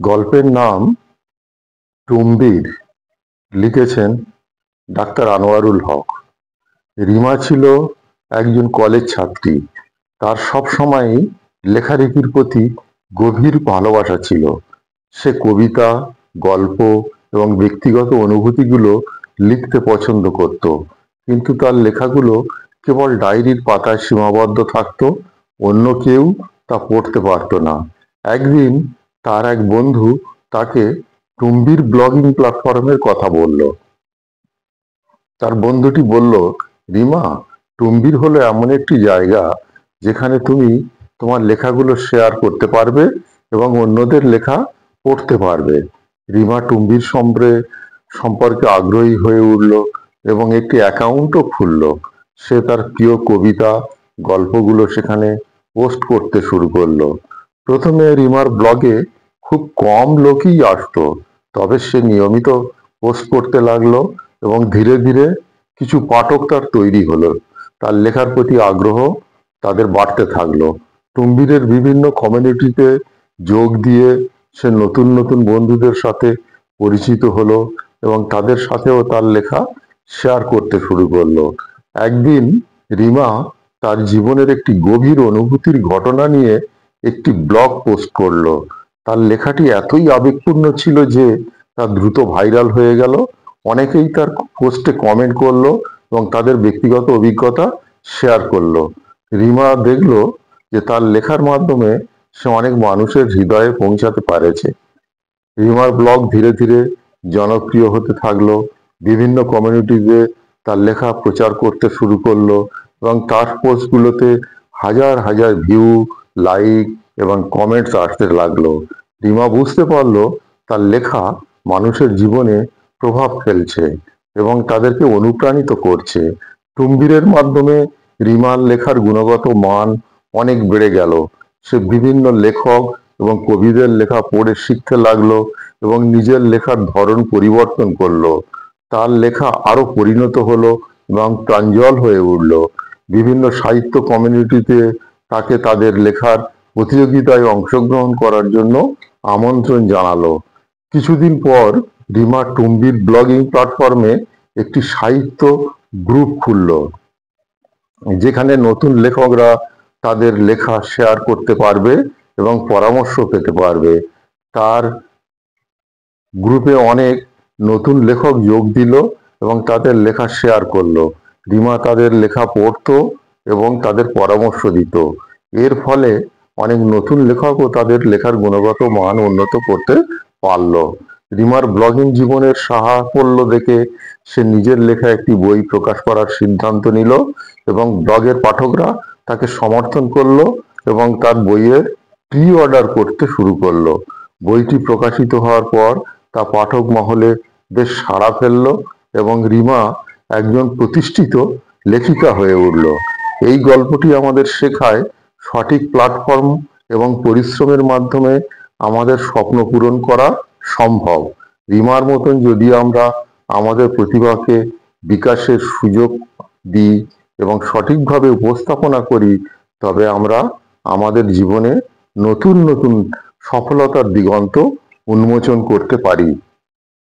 গল্পের নাম টুম্বির। লিখেছেন ডাক্তার আনোয়ারুল হক। রিমা ছিল একজন কলেজ ছাত্রী। তার সবসময়ই লেখালেখির প্রতি গভীর ভালোবাসা ছিল। সে কবিতা, গল্প এবং ব্যক্তিগত অনুভূতিগুলো লিখতে পছন্দ করত, কিন্তু তার লেখাগুলো কেবল ডায়েরির পাতায় সীমাবদ্ধ থাকতো। অন্য কেউ তা পড়তে পারত না। একদিন তার এক বন্ধু তাকে টুম্বির ব্লগিং প্ল্যাটফর্মের কথা বলল। তার বন্ধুটি বলল, রিমা, টুম্বির হলো এমন একটি জায়গা যেখানে তুমি তোমার লেখাগুলো শেয়ার করতে পারবে এবং অন্যদের লেখা পড়তে পারবে। রিমা টুম্বির সম্পর্কে আগ্রহী হয়ে উঠল এবং একটি অ্যাকাউন্টও খুলল। সে তার প্রিয় কবিতা, গল্পগুলো সেখানে পোস্ট করতে শুরু করলো। প্রথমে রিমার ব্লগে খুব কম লোকই আসতো, তবে সে নিয়মিত পোস্ট করতে লাগলো এবং ধীরে ধীরে কিছু পাঠক তার তৈরি হলো। তার লেখার প্রতি আগ্রহ তাদের বাড়তে থাকলো। টুম্বিরের বিভিন্ন কমিউনিটিতে যোগ দিয়ে সে নতুন নতুন বন্ধুদের সাথে পরিচিত হলো এবং তাদের সাথেও তার লেখা শেয়ার করতে শুরু করলো। একদিন রিমা তার জীবনের একটি গভীর অনুভূতির ঘটনা নিয়ে একটি ব্লগ পোস্ট করলো। তার লেখাটি এতই আবেগপূর্ণ ছিল যে তা দ্রুত ভাইরাল হয়ে গেল। অনেকেই তার পোস্টে কমেন্ট করলো এবং তাদের ব্যক্তিগত অভিজ্ঞতা শেয়ার করলো। রিমা দেখলো যে তার লেখার মাধ্যমে সে অনেক মানুষের হৃদয়ে পৌঁছাতে পারেছে। রিমার ব্লগ ধীরে ধীরে জনপ্রিয় হতে থাকলো। বিভিন্ন কমিউনিটিতে তার লেখা প্রচার করতে শুরু করলো এবং তার পোস্টগুলোতে হাজার হাজার ভিউ, লাইক এবং কমেন্টস আসতে লাগলো। রিমা বুঝতে পারলো তার লেখা মানুষের জীবনে প্রভাব ফেলছে এবং তাদেরকে অনুপ্রাণিত করছে। টুম্বিরের মাধ্যমে রিমার লেখার গুণগত মান অনেক বেড়ে গেল। সে বিভিন্ন লেখক এবং কবিদের লেখা পড়ে শিখতে লাগলো এবং নিজের লেখার ধরন পরিবর্তন করলো। তার লেখা আরো পরিণত হলো এবং প্রাঞ্জল হয়ে উঠল। বিভিন্ন সাহিত্য কমিউনিটিতে তাকে তাদের লেখার প্রতিযোগিতায় অংশগ্রহণ করার জন্য আমন্ত্রণ জানালো। কিছুদিন পর রিমা টুম্বির ব্লগিং প্ল্যাটফর্মে একটি সাহিত্য গ্রুপ খুললো, যেখানে নতুন লেখকরা তাদের লেখা শেয়ার করতে পারবে এবং পরামর্শ পেতে পারবে। তার গ্রুপে অনেক নতুন লেখক যোগ দিল এবং তাদের লেখা শেয়ার করলো। রিমা তাদের লেখা পড়তো এবং তাদের পরামর্শ দিত। এর ফলে অনেক নতুন লেখকও তাদের লেখার গুণগত মান উন্নত করতে পারলো। রিমার ব্লগিং জীবনের সাফল্য দেখে সে নিজের লেখা একটি বই প্রকাশ করার সিদ্ধান্ত নিল এবং ব্লগের পাঠকরা তাকে সমর্থন করলো এবং তার বইয়ের প্রি অর্ডার করতে শুরু করলো। বইটি প্রকাশিত হওয়ার পর তা পাঠক মহলে বেশ সাড়া ফেলল এবং রিমা একজন প্রতিষ্ঠিত লেখিকা হয়ে উঠল। এই গল্পটি আমাদের শেখায় সঠিক প্ল্যাটফর্ম এবং পরিশ্রমের মাধ্যমে আমাদের স্বপ্ন পূরণ করা সম্ভব। রিমার মতন যদি আমরা আমাদের প্রতিভাকে বিকাশের সুযোগ দিই এবং সঠিকভাবে উপস্থাপনা করি, তবে আমরা আমাদের জীবনে নতুন নতুন সফলতার দিগন্ত উন্মোচন করতে পারি।